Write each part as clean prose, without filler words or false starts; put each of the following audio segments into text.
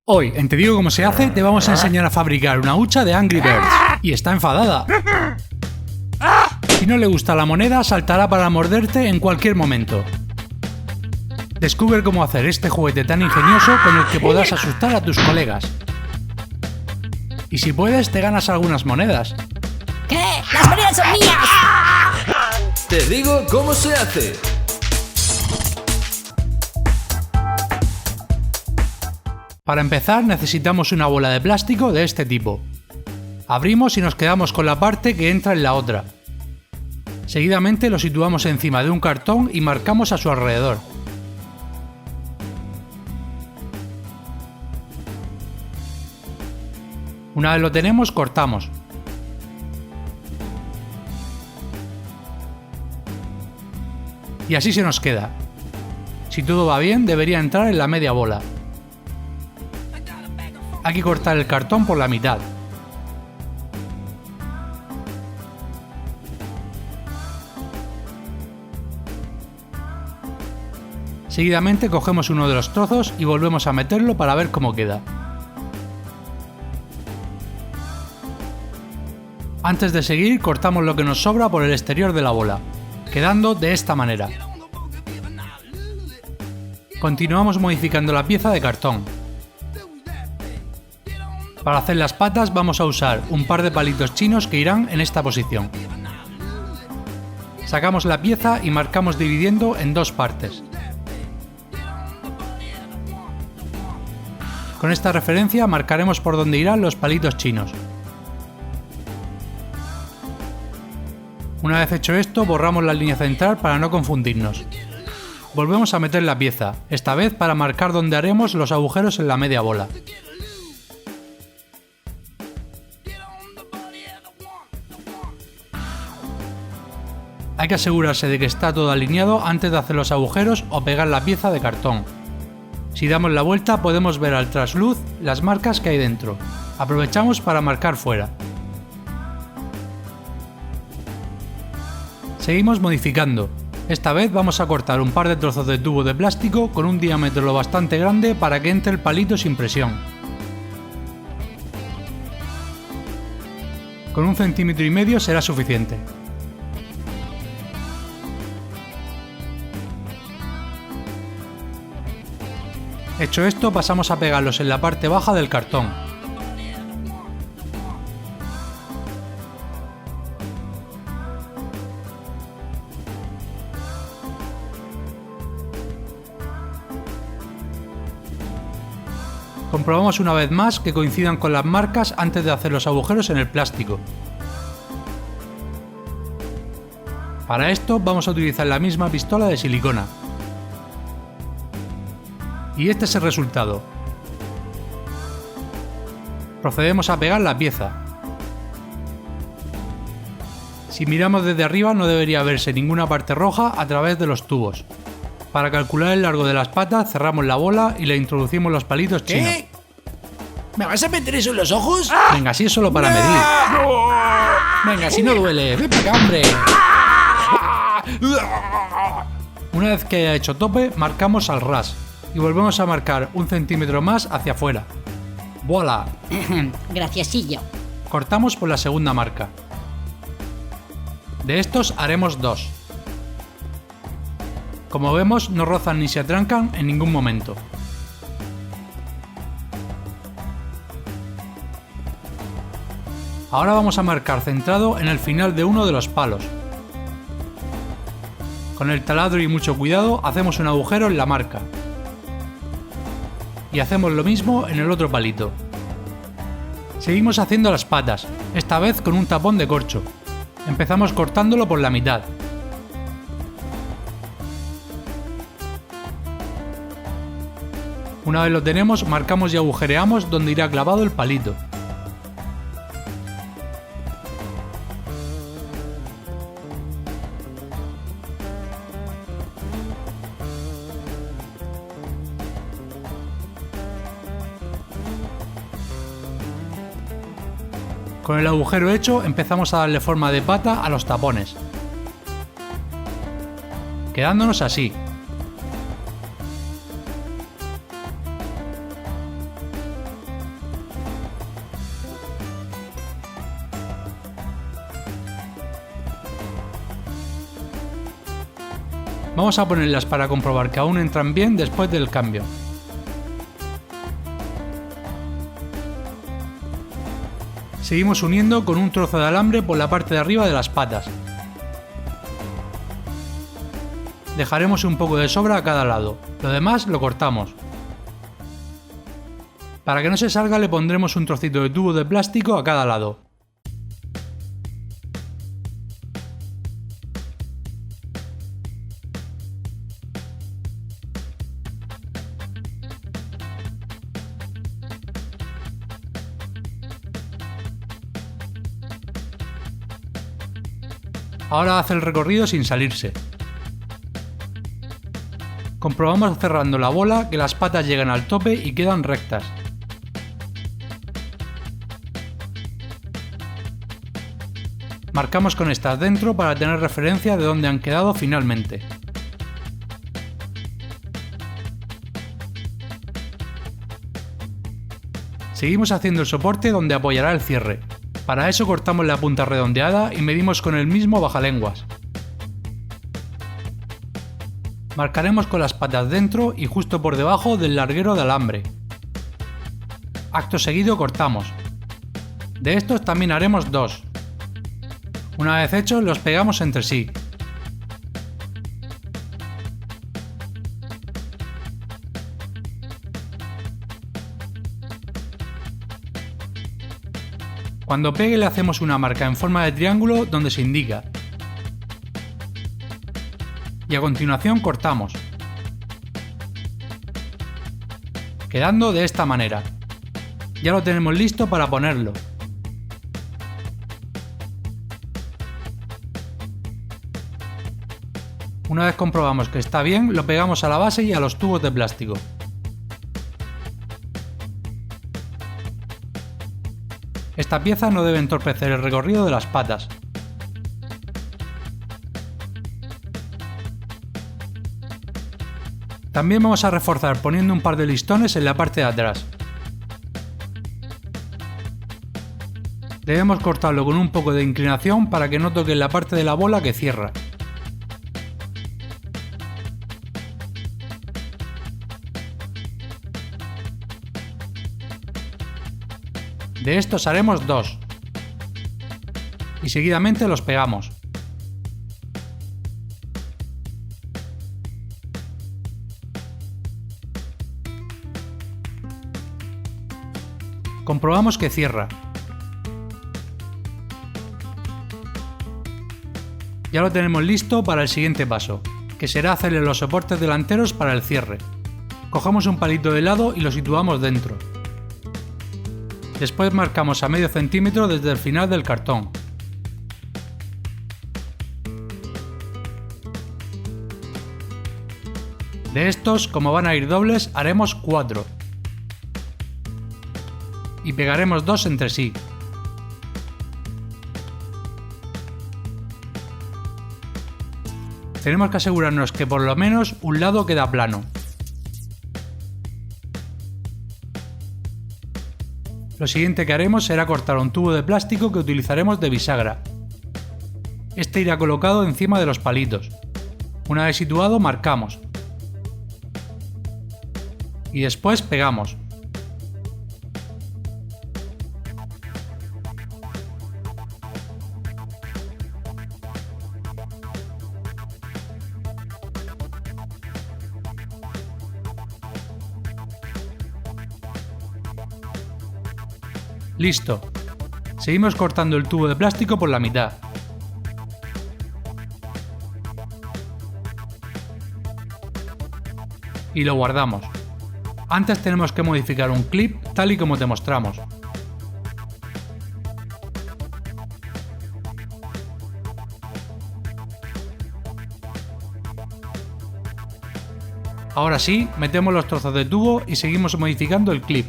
Hoy, en Te Digo Cómo Se Hace, te vamos a enseñar a fabricar una hucha de Angry Birds. Y está enfadada. Si no le gusta la moneda, saltará para morderte en cualquier momento. Descubre cómo hacer este juguete tan ingenioso con el que podrás asustar a tus colegas. Y si puedes, te ganas algunas monedas. ¿Qué? ¡Las monedas son mías! Te digo cómo se hace. Para empezar, necesitamos una bola de plástico de este tipo. Abrimos y nos quedamos con la parte que entra en la otra. Seguidamente lo situamos encima de un cartón y marcamos a su alrededor. Una vez lo tenemos, cortamos. Y así se nos queda. Si todo va bien, debería entrar en la media bola. Hay que cortar el cartón por la mitad. Seguidamente cogemos uno de los trozos y volvemos a meterlo para ver cómo queda. Antes de seguir, cortamos lo que nos sobra por el exterior de la bola, quedando de esta manera. Continuamos modificando la pieza de cartón. Para hacer las patas vamos a usar un par de palitos chinos que irán en esta posición. Sacamos la pieza y marcamos dividiendo en dos partes. Con esta referencia marcaremos por dónde irán los palitos chinos. Una vez hecho esto, borramos la línea central para no confundirnos. Volvemos a meter la pieza, esta vez para marcar dónde haremos los agujeros en la media bola. Hay que asegurarse de que está todo alineado antes de hacer los agujeros o pegar la pieza de cartón. Si damos la vuelta podemos ver al trasluz las marcas que hay dentro. Aprovechamos para marcar fuera. Seguimos modificando. Esta vez vamos a cortar un par de trozos de tubo de plástico con un diámetro lo bastante grande para que entre el palito sin presión. Con 1,5 cm será suficiente. Hecho esto, pasamos a pegarlos en la parte baja del cartón. Comprobamos una vez más que coincidan con las marcas antes de hacer los agujeros en el plástico. Para esto vamos a utilizar la misma pistola de silicona. Y este es el resultado. Procedemos a pegar la pieza. Si miramos desde arriba no debería verse ninguna parte roja a través de los tubos. Para calcular el largo de las patas cerramos la bola y le introducimos los palitos chinos. ¿Qué? ¿Me vas a meter eso en los ojos? Venga, si es solo para medir. Venga, si no duele. Ven para acá, hombre. Una vez que haya hecho tope, marcamos al ras. Y volvemos a marcar 1 centímetro más hacia afuera. ¡Voilà! Graciosillo. Cortamos por la segunda marca. De estos haremos 2. Como vemos, no rozan ni se atrancan en ningún momento. Ahora vamos a marcar centrado en el final de uno de los palos. Con el taladro y mucho cuidado hacemos un agujero en la marca. Y hacemos lo mismo en el otro palito. Seguimos haciendo las patas, esta vez con un tapón de corcho. Empezamos cortándolo por la mitad. Una vez lo tenemos, marcamos y agujereamos donde irá clavado el palito. Con el agujero hecho, empezamos a darle forma de pata a los tapones, quedándonos así. Vamos a ponerlas para comprobar que aún entran bien después del cambio. Seguimos uniendo con un trozo de alambre por la parte de arriba de las patas. Dejaremos un poco de sobra a cada lado, lo demás lo cortamos. Para que no se salga le pondremos un trocito de tubo de plástico a cada lado. Ahora hace el recorrido sin salirse. Comprobamos cerrando la bola que las patas llegan al tope y quedan rectas. Marcamos con estas dentro para tener referencia de dónde han quedado finalmente. Seguimos haciendo el soporte donde apoyará el cierre. Para eso cortamos la punta redondeada y medimos con el mismo bajalenguas. Marcaremos con las patas dentro y justo por debajo del larguero de alambre. Acto seguido cortamos. De estos también haremos dos. Una vez hechos los pegamos entre sí. Cuando pegue le hacemos una marca en forma de triángulo donde se indica. Y a continuación cortamos. Quedando de esta manera. Ya lo tenemos listo para ponerlo. Una vez comprobamos que está bien, lo pegamos a la base y a los tubos de plástico. Esta pieza no debe entorpecer el recorrido de las patas. También vamos a reforzar poniendo un par de listones en la parte de atrás. Debemos cortarlo con un poco de inclinación para que no toque la parte de la bola que cierra. De estos haremos dos. Y seguidamente los pegamos. Comprobamos que cierra. Ya lo tenemos listo para el siguiente paso, que será hacerle los soportes delanteros para el cierre. Cogemos un palito de helado y lo situamos dentro. Después marcamos a medio centímetro desde el final del cartón. De estos, como van a ir dobles, haremos 4. Y pegaremos 2 entre sí. Tenemos que asegurarnos que por lo menos un lado queda plano. Lo siguiente que haremos será cortar un tubo de plástico que utilizaremos de bisagra. Este irá colocado encima de los palitos. Una vez situado, marcamos. Y después pegamos. Listo. Seguimos cortando el tubo de plástico por la mitad. Y lo guardamos. Antes tenemos que modificar un clip tal y como te mostramos. Ahora sí, metemos los trozos de tubo y seguimos modificando el clip.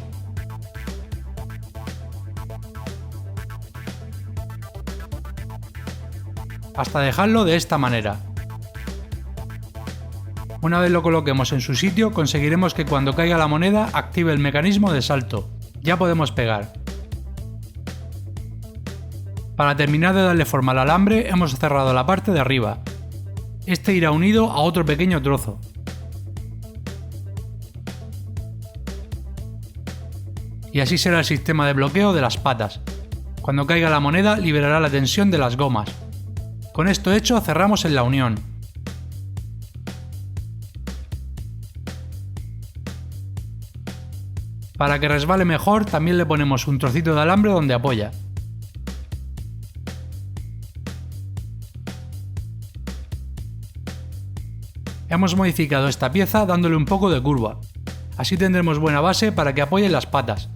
Hasta dejarlo de esta manera. Una vez lo coloquemos en su sitio, conseguiremos que cuando caiga la moneda active el mecanismo de salto. Ya podemos pegar. Para terminar de darle forma al alambre, hemos cerrado la parte de arriba. Este irá unido a otro pequeño trozo. Y así será el sistema de bloqueo de las patas. Cuando caiga la moneda liberará la tensión de las gomas. Con esto hecho cerramos en la unión. Para que resbale mejor también le ponemos un trocito de alambre donde apoya. Hemos modificado esta pieza dándole un poco de curva. Así tendremos buena base para que apoyen las patas.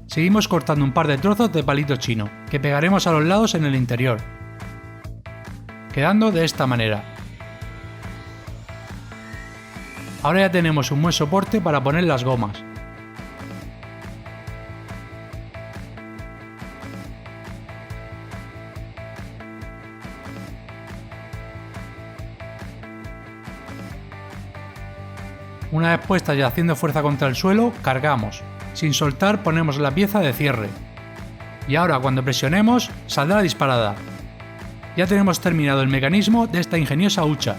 Seguimos cortando un par de trozos de palito chino, que pegaremos a los lados en el interior, quedando de esta manera. Ahora ya tenemos un buen soporte para poner las gomas. Una vez puestas y haciendo fuerza contra el suelo, cargamos. Sin soltar ponemos la pieza de cierre. Y ahora cuando presionemos, saldrá disparada. Ya tenemos terminado el mecanismo de esta ingeniosa hucha.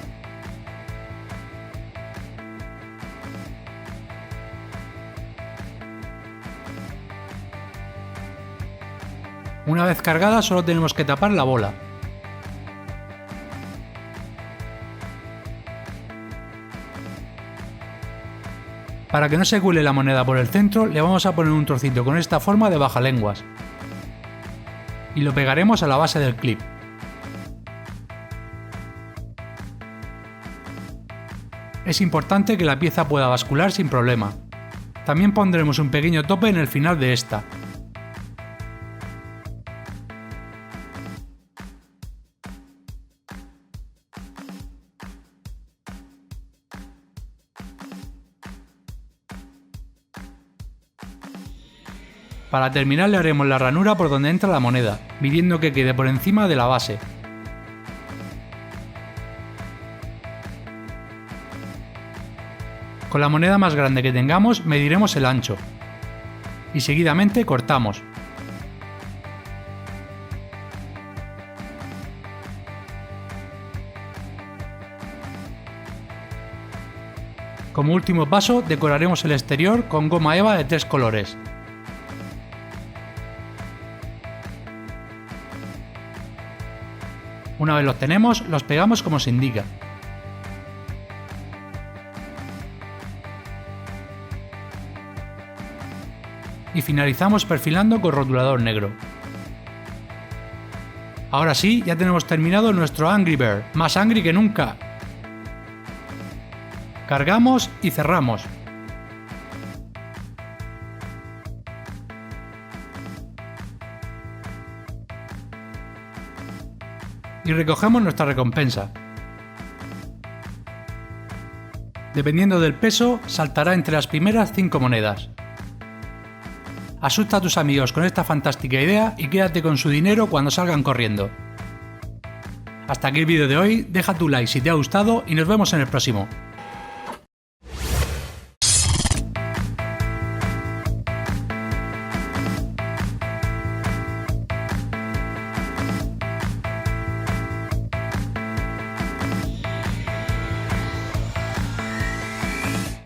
Una vez cargada solo tenemos que tapar la bola. Para que no se cuele la moneda por el centro, le vamos a poner un trocito con esta forma de bajalenguas. Y lo pegaremos a la base del clip. Es importante que la pieza pueda bascular sin problema. También pondremos un pequeño tope en el final de esta. Para terminar le haremos la ranura por donde entra la moneda, midiendo que quede por encima de la base. Con la moneda más grande que tengamos mediremos el ancho. Y seguidamente cortamos. Como último paso decoraremos el exterior con goma eva de 3 colores. Una vez los tenemos, los pegamos como se indica. Y finalizamos perfilando con rotulador negro. Ahora sí, ya tenemos terminado nuestro Angry Bird, más angry que nunca. Cargamos y cerramos. Y recogemos nuestra recompensa. Dependiendo del peso, saltará entre las primeras 5 monedas. Asusta a tus amigos con esta fantástica idea y quédate con su dinero cuando salgan corriendo. Hasta aquí el vídeo de hoy, deja tu like si te ha gustado y nos vemos en el próximo.